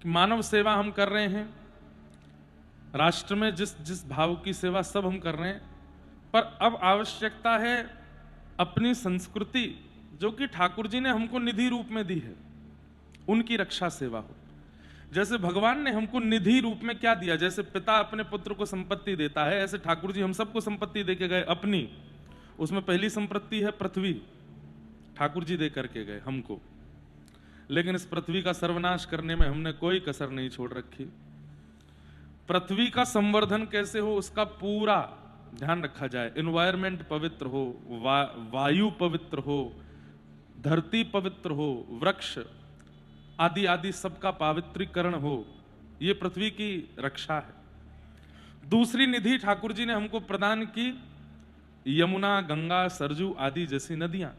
कि मानव सेवा हम कर रहे हैं, राष्ट्र में जिस जिस भाव की सेवा सब हम कर रहे हैं, पर अब आवश्यकता है अपनी संस्कृति जो कि ठाकुर जी ने हमको निधि रूप में दी है, उनकी रक्षा सेवा हो। जैसे भगवान ने हमको निधि रूप में क्या दिया, जैसे पिता अपने पुत्र को संपत्ति देता है, ऐसे ठाकुर जी हम सबको संपत्ति दे के गए अपनी। उसमें पहली संपत्ति है पृथ्वी, ठाकुर जी दे करके गए हमको। लेकिन इस पृथ्वी का सर्वनाश करने में हमने कोई कसर नहीं छोड़ रखी। पृथ्वी का संवर्धन कैसे हो उसका पूरा ध्यान रखा जाए। एनवायरमेंट पवित्र हो, वायु पवित्र हो, धरती पवित्र हो, वृक्ष आदि आदि सबका पवित्रीकरण हो, यह पृथ्वी की रक्षा है। दूसरी निधि ठाकुर जी ने हमको प्रदान की यमुना, गंगा, सरजू आदि जैसी नदियां।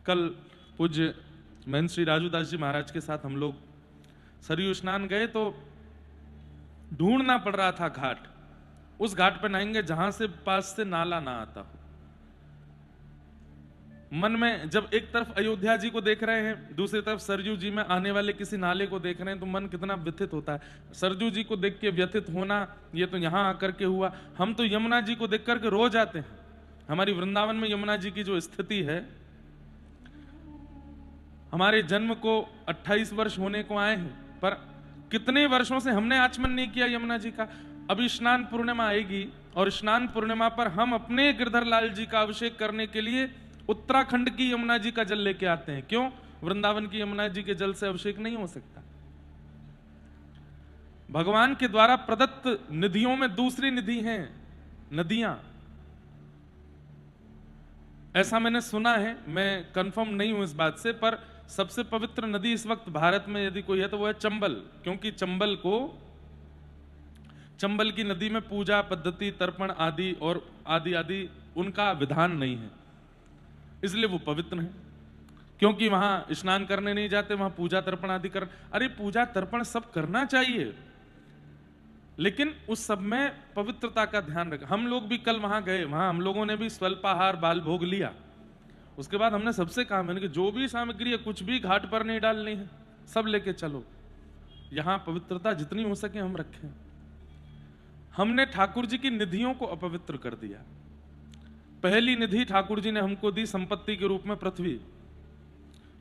कल पूज्य महंत श्री राजूदास जी महाराज के साथ हम लोग सरयू स्नान गए तो ढूंढना पड़ रहा था घाट, उस घाट पे नहाएंगे जहां से पास से नाला ना आता हो। मन में जब एक तरफ अयोध्या जी को देख रहे हैं, दूसरी तरफ सरजू जी में आने वाले किसी नाले को देख रहे हैं, तो मन कितना व्यथित होता है। सरजू जी को देख के व्यथित होना ये तो यहां आकर के हुआ, हम तो यमुना जी को देख करके रोज आते हैं। हमारी वृंदावन में यमुना जी की जो स्थिति है, हमारे जन्म को 28 वर्ष होने को आए हैं, पर कितने वर्षों से हमने आचमन नहीं किया यमुना जी का। अभी स्नान पूर्णिमा आएगी और स्नान पूर्णिमा पर हम अपने गिरधर लाल जी का अभिषेक करने के लिए उत्तराखंड की यमुना जी का जल लेके आते हैं। क्यों? वृंदावन की यमुना जी के जल से अभिषेक नहीं हो सकता। भगवान के द्वारा प्रदत्त निधियों में दूसरी निधि है नदियां। ऐसा मैंने सुना है, मैं कंफर्म नहीं हूं इस बात से, पर सबसे पवित्र नदी इस वक्त भारत में यदि कोई है तो वो है चंबल। क्योंकि चंबल की नदी में पूजा पद्धति, तर्पण आदि और आदि आदि उनका विधान नहीं है, इसलिए वो पवित्र है। क्योंकि वहां स्नान करने नहीं जाते, वहां पूजा तर्पण आदि कर। अरे पूजा तर्पण सब करना चाहिए, लेकिन उस सब में पवित्रता का ध्यान रखें। हम लोग भी कल वहां गए, वहां हम लोगों ने भी स्वल्पाहार बाल भोग लिया। उसके बाद हमने सबसे कहा मैंने कि जो भी सामग्री है कुछ भी घाट पर नहीं डालनी है, सब लेके चलो, यहां पवित्रता जितनी हो सके हम रखें। हमने ठाकुर जी की निधियों को अपवित्र कर दिया। पहली निधि ठाकुर जी ने हमको दी संपत्ति के रूप में पृथ्वी,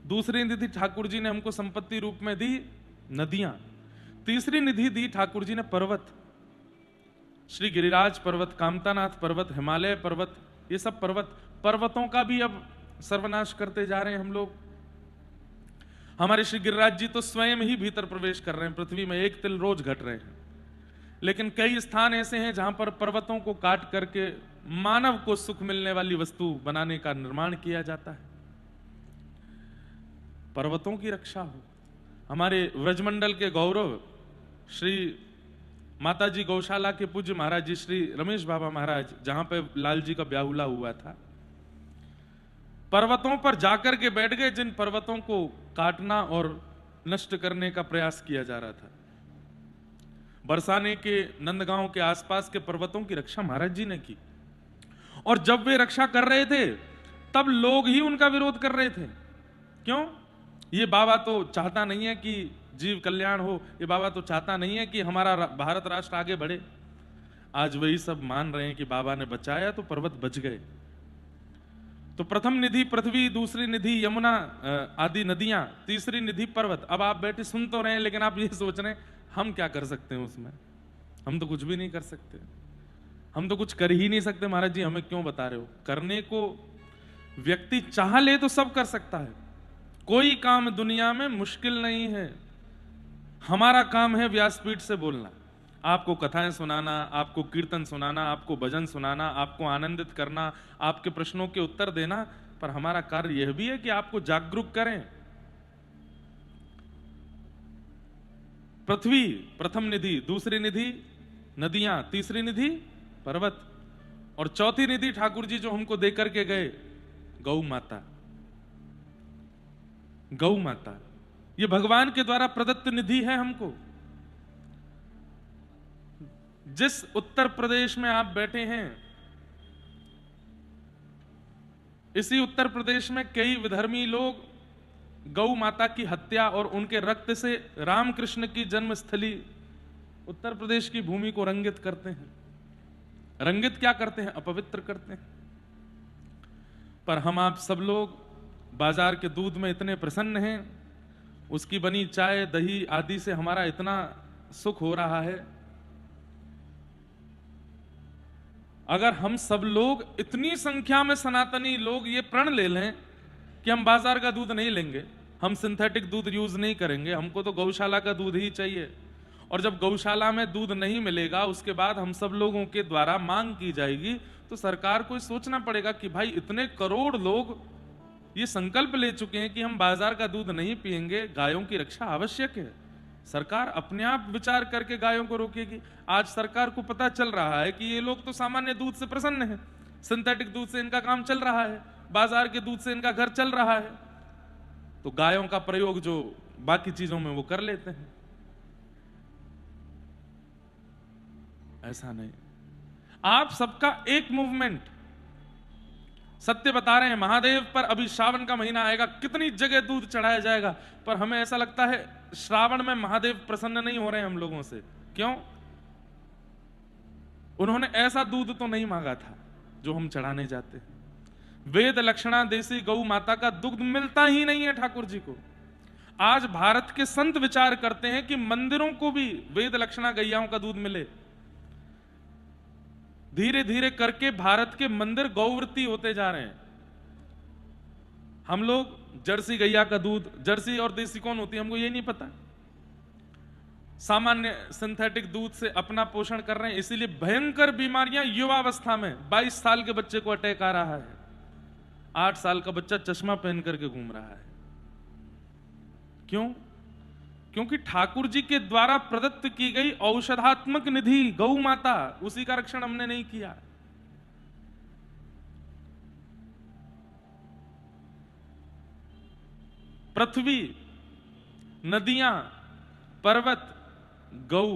दूसरी निधि ठाकुर जी ने हमको संपत्ति रूप में दी नदियां, तीसरी निधि दी ठाकुर जी ने पर्वत। श्री गिरिराज पर्वत, कामतानाथ पर्वत, हिमालय पर्वत, ये सब पर्वतों का भी अब सर्वनाश करते जा रहे हैं हम लोग। हमारे श्री गिरिराज जी तो स्वयं ही भीतर प्रवेश कर रहे हैं, पृथ्वी में एक तिल रोज घट रहे हैं। लेकिन कई स्थान ऐसे हैं जहां पर पर्वतों को काट करके मानव को सुख मिलने वाली वस्तु बनाने का निर्माण किया जाता है। पर्वतों की रक्षा हो। हमारे व्रजमंडल के गौरव श्री माताजी गौशाला के पूज्य महाराज जी श्री रमेश बाबा महाराज, जहां पे लाल जी का ब्याहुला हुआ था, पर्वतों पर जाकर के बैठ गए, जिन पर्वतों को काटना और नष्ट करने का प्रयास किया जा रहा था। बरसाने के नंदगांव के आसपास के पर्वतों की रक्षा महाराज जी ने की, और जब वे रक्षा कर रहे थे तब लोग ही उनका विरोध कर रहे थे। क्यों? ये बाबा तो चाहता नहीं है कि जीव कल्याण हो, ये बाबा तो चाहता नहीं है कि हमारा भारत राष्ट्र आगे बढ़े। आज वही सब मान रहे हैं कि बाबा ने बचाया तो पर्वत बच गए। तो प्रथम निधि पृथ्वी, दूसरी निधि यमुना आदि नदियां, तीसरी निधि पर्वत। अब आप बैठे सुन तो रहे हैं, लेकिन आप ये सोच रहे हैं हम क्या कर सकते हैं उसमें? हम तो कुछ भी नहीं कर सकते, हम तो कुछ कर ही नहीं सकते। महाराज जी हमें क्यों बता रहे हो? करने को व्यक्ति चाह ले तो सब कर सकता है। कोई काम दुनिया में मुश्किल नहीं है। हमारा काम है व्यासपीठ से बोलना, आपको कथाएं सुनाना, आपको कीर्तन सुनाना, आपको भजन सुनाना, आपको आनंदित करना, आपके प्रश्नों के उत्तर देना। पर हमारा कार्य यह भी है कि आपको जागरूक करें। पृथ्वी प्रथम निधि, दूसरी निधि नदियां, तीसरी निधि पर्वत, और चौथी निधि ठाकुर जी जो हमको देकर के गए गौ माता। गौ माता ये भगवान के द्वारा प्रदत्त निधि है हमको। जिस उत्तर प्रदेश में आप बैठे हैं, इसी उत्तर प्रदेश में कई विधर्मी लोग गौ माता की हत्या और उनके रक्त से रामकृष्ण की जन्मस्थली उत्तर प्रदेश की भूमि को रंगित करते हैं। रंगित क्या करते हैं? अपवित्र करते हैं। पर हम आप सब लोग बाजार के दूध में इतने प्रसन्न हैं, उसकी बनी चाय दही आदि से हमारा इतना सुख हो रहा है। अगर हम सब लोग इतनी संख्या में सनातनी लोग ये प्रण ले लें कि हम बाजार का दूध नहीं लेंगे, हम सिंथेटिक दूध यूज नहीं करेंगे, हमको तो गौशाला का दूध ही चाहिए, और जब गौशाला में दूध नहीं मिलेगा उसके बाद हम सब लोगों के द्वारा मांग की जाएगी, तो सरकार को सोचना पड़ेगा कि भाई इतने करोड़ लोग ये संकल्प ले चुके हैं कि हम बाजार का दूध नहीं पिएंगे, गायों की रक्षा आवश्यक है। सरकार अपने आप विचार करके गायों को रोकेगी। आज सरकार को पता चल रहा है कि ये लोग तो सामान्य दूध से प्रसन्न हैं, सिंथेटिक दूध से इनका काम चल रहा है, बाजार के दूध से इनका घर चल रहा है, तो गायों का प्रयोग जो बाकी चीजों में वो कर लेते हैं। ऐसा नहीं, आप सबका एक मूवमेंट। सत्य बता रहे हैं, महादेव पर अभी श्रावण का महीना आएगा, कितनी जगह दूध चढ़ाया जाएगा, पर हमें ऐसा लगता है श्रावण में महादेव प्रसन्न नहीं हो रहे हैं हम लोगों से। क्यों? उन्होंने ऐसा दूध तो नहीं मांगा था जो हम चढ़ाने जाते हैं। वेद लक्षणा देसी गौ माता का दुग्ध मिलता ही नहीं है ठाकुर जी को। आज भारत के संत विचार करते हैं कि मंदिरों को भी वेद लक्षणा गैयाओं का दूध मिले। धीरे धीरे करके भारत के मंदिर गौवृत्ति होते जा रहे हैं। हम लोग जर्सी गैया का दूध, जर्सी और देसी कौन होती है हमको ये नहीं पता, सामान्य सिंथेटिक दूध से अपना पोषण कर रहे हैं। इसीलिए भयंकर बीमारियां युवावस्था में, 22 साल के बच्चे को अटैक आ रहा है, 8 साल का बच्चा चश्मा पहन करके घूम रहा है। क्यों? क्योंकि ठाकुर जी के द्वारा प्रदत्त की गई औषधात्मक निधि गौ माता, उसी का रक्षण हमने नहीं किया। पृथ्वी, नदियां, पर्वत, गौ,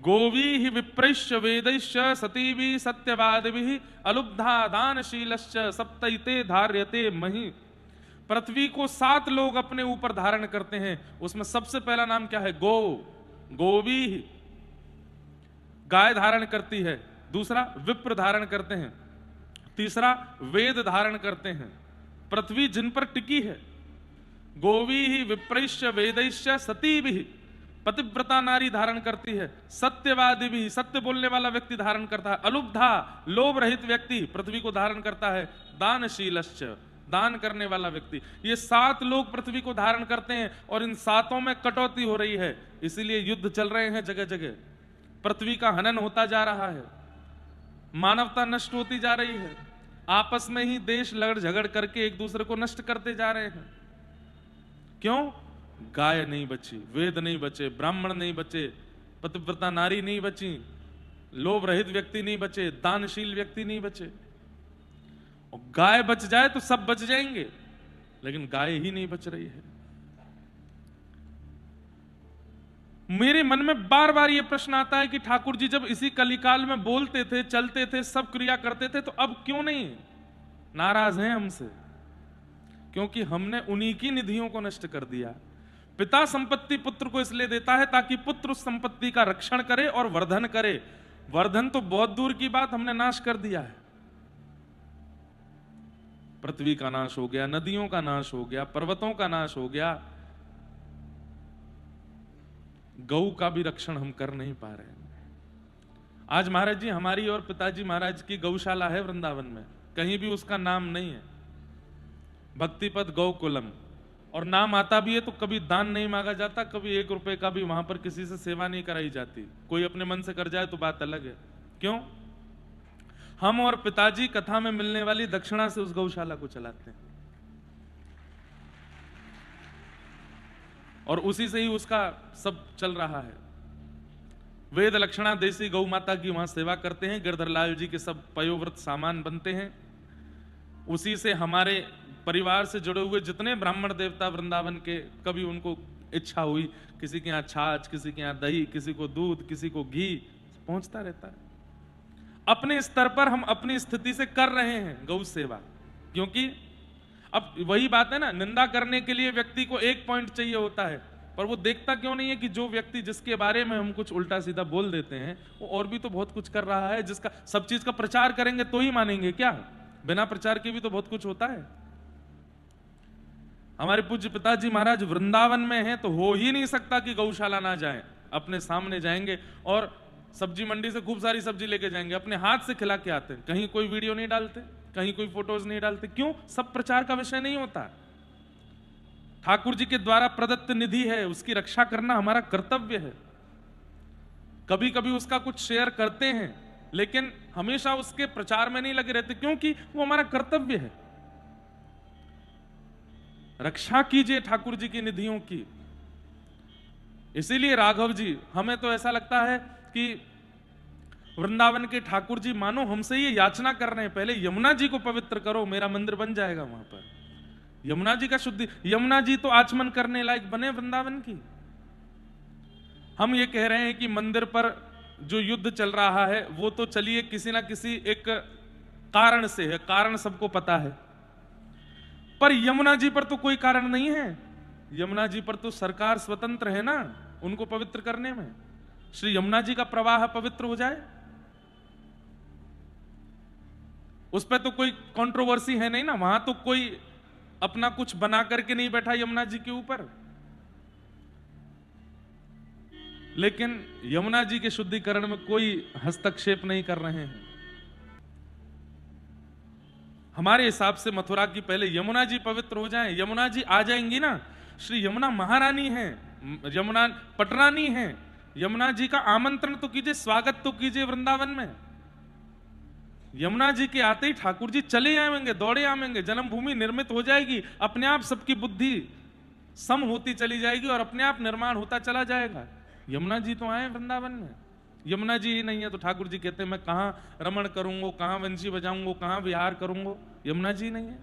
गोवी ही विप्रैश्च वेदैश्च सतीभि सत्यवादिभि अलुब्धा दानशीलश्च सप्तैते धार्यते मही। पृथ्वी को 7 लोग अपने ऊपर धारण करते हैं, उसमें सबसे पहला नाम क्या है? गौ। गोवी, गाय धारण करती है। दूसरा विप्र धारण करते हैं। तीसरा वेद धारण करते हैं। पृथ्वी जिन पर टिकी है, गोवी ही विप्रैश्च वेदैश्च सतीभि, पतिव्रता नारी धारण करती है। सत्यवादी भी, सत्य बोलने वाला व्यक्ति धारण करता है। अलुब्धा, लोभ रहित व्यक्ति पृथ्वी को धारण करता है। दानशीलश्च, दान करने वाला व्यक्ति। ये 7 लोग पृथ्वी को धारण करते हैं, और इन 7 में कटौती हो रही है, इसीलिए युद्ध चल रहे हैं जगह जगह। पृथ्वी का हनन होता जा रहा है, मानवता नष्ट होती जा रही है, आपस में ही देश लड़ झगड़ करके एक दूसरे को नष्ट करते जा रहे हैं। क्यों? गाय नहीं बची, वेद नहीं बचे, ब्राह्मण नहीं बचे, पतिव्रता नारी नहीं बची, लोभ रहित व्यक्ति नहीं बचे, दानशील व्यक्ति नहीं बचे। और गाय बच जाए तो सब बच जाएंगे, लेकिन गाय ही नहीं बच रही है। मेरे मन में बार बार यह प्रश्न आता है कि ठाकुर जी जब इसी कलिकाल में बोलते थे, चलते थे, सब क्रिया करते थे, तो अब क्यों नहीं नाराज हैं हमसे? क्योंकि हमने उन्हीं की निधियों को नष्ट कर दिया। पिता संपत्ति पुत्र को इसलिए देता है ताकि पुत्र उस संपत्ति का रक्षण करे और वर्धन करे। वर्धन तो बहुत दूर की बात, हमने नाश कर दिया है। पृथ्वी का नाश हो गया, नदियों का नाश हो गया, पर्वतों का नाश हो गया, गौ का भी रक्षण हम कर नहीं पा रहे हैं। आज महाराज जी, हमारी और पिताजी महाराज की गौशाला है वृंदावन में, कहीं भी उसका नाम नहीं है, भक्तिपद गौकुलम, और नाम आता भी है तो कभी दान नहीं मांगा जाता, कभी 1 रुपए का भी वहां पर किसी से सेवा नहीं कराई जाती। कोई अपने मन से कर जाए तो बात अलग है। क्यों? हम और पिताजी कथा में मिलने वाली दक्षिणा से उस गौशाला को चलाते हैं, और उसी से ही उसका सब चल रहा है। वेद लक्षणा देसी गौ माता की वहां सेवा करते हैं, गिरधरलाल जी के सब पयोव्रत सामान बनते हैं। उसी से हमारे परिवार से जुड़े हुए जितने ब्राह्मण देवता वृंदावन के, कभी उनको इच्छा हुई, किसी के यहाँ छाछ, किसी के यहाँ दही, किसी को दूध, किसी को घी, पहुंचता रहता है। अपने स्तर पर हम अपनी स्थिति से कर रहे हैं गौ सेवा, क्योंकि अब वही बात है ना, निंदा करने के लिए व्यक्ति को एक पॉइंट चाहिए होता है, पर वो देखता क्यों नहीं है कि जो व्यक्ति जिसके बारे में हम कुछ उल्टा सीधा बोल देते हैं वो और भी तो बहुत कुछ कर रहा है, जिसका सब चीज का प्रचार करेंगे तो ही मानेंगे क्या? बिना प्रचार के भी तो बहुत कुछ होता है। हमारे पूज्य पिताजी महाराज वृंदावन में हैं तो हो ही नहीं सकता कि गौशाला ना जाएं। अपने सामने जाएंगे और सब्जी मंडी से खूब सारी सब्जी लेके जाएंगे, अपने हाथ से खिला के आते हैं। कहीं कोई वीडियो नहीं डालते, कहीं कोई फोटोज नहीं डालते। क्यों? सब प्रचार का विषय नहीं होता। ठाकुर जी के द्वारा प्रदत्त निधि है, उसकी रक्षा करना हमारा कर्तव्य है। कभी कभी उसका कुछ शेयर करते हैं, लेकिन हमेशा उसके प्रचार में नहीं लगे रहते, क्योंकि वो हमारा कर्तव्य है। रक्षा कीजिए ठाकुर जी की निधियों की। इसीलिए राघव जी, हमें तो ऐसा लगता है कि वृंदावन के ठाकुर जी मानो हमसे ये याचना कर रहे हैं, पहले यमुना जी को पवित्र करो, मेरा मंदिर बन जाएगा वहां पर। यमुना जी का शुद्धि, यमुना जी तो आचमन करने लायक बने वृंदावन की। हम ये कह रहे हैं कि मंदिर पर जो युद्ध चल रहा है वो तो चलिए किसी ना किसी एक कारण से है, कारण सबको पता है, पर यमुना जी पर तो कोई कारण नहीं है। यमुना जी पर तो सरकार स्वतंत्र है ना उनको पवित्र करने में। श्री यमुना जी का प्रवाह पवित्र हो जाए, उस पर तो कोई कंट्रोवर्सी है नहीं ना, वहां तो कोई अपना कुछ बना करके नहीं बैठा यमुना जी के ऊपर। लेकिन यमुना जी के शुद्धिकरण में कोई हस्तक्षेप नहीं कर रहे हैं। हमारे हिसाब से मथुरा की पहले यमुना जी पवित्र हो जाएं। यमुना जी आ जाएंगी ना, श्री यमुना महारानी हैं, यमुना पटरानी हैं, यमुना जी का आमंत्रण तो कीजिए, स्वागत तो कीजिए वृंदावन में। यमुना जी के आते ही ठाकुर जी चले आएंगे, दौड़े आएंगे, जन्मभूमि निर्मित हो जाएगी, अपने आप सबकी बुद्धि सम होती चली जाएगी और अपने आप निर्माण होता चला जाएगा। यमुना जी तो आए वृंदावन में। यमुना जी ही नहीं है तो ठाकुर जी कहते हैं मैं कहां रमण करूंगा, कहां वंशी बजाऊंगा, कहां विहार करूंगा। यमुना जी नहीं है।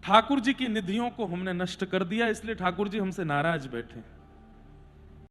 ठाकुर जी की निधियों को हमने नष्ट कर दिया, इसलिए ठाकुर जी हमसे नाराज बैठे।